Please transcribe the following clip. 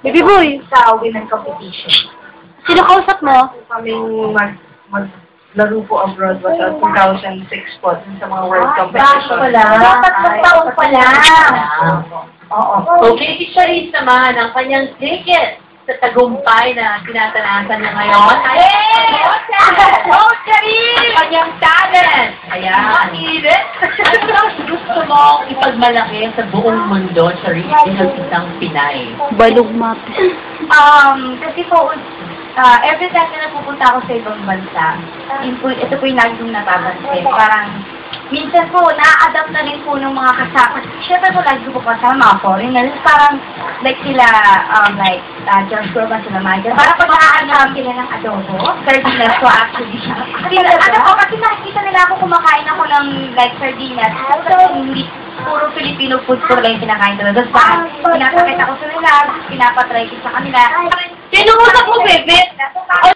Baby boy! Sa women competition. Sino kausap mo? Kaming maglaro po abroad was 2006 po dun sa mga world competition. Tatlong taon pa lang. Oo. Okay, si Charisse naman, ang kanyang ticket sa tagumpay na tinatanasan niya ngayon. Go, Charisse! Ang kanyang talent! Ayan. Ano ang gusto mong ipagmalaki sa buong mundo, Charisse, bilang isang Pinay? Balog mapis. Kasi po, every time na napupunta ako sa ibang bansa, ito po yung lagi kong napapansin. Parang, minsan po, na-adapt na rin po ng mga kasama. Siyempre po, lagi ko po kasama mga foreigners. Parang, like sila, George Groban, sila Michael. Parang pag nakakasama sila ng adobo, sardinas ko actually siya. Kasi nakikita nila ako kumakain ako ng, like, sardinas. Kasi hindi puro Filipino food ko lang yung kinakain nila. Tapos parang, pinapakita ko sa nila, pinapatry ko sa kanila. Sino usap mo, Bebe?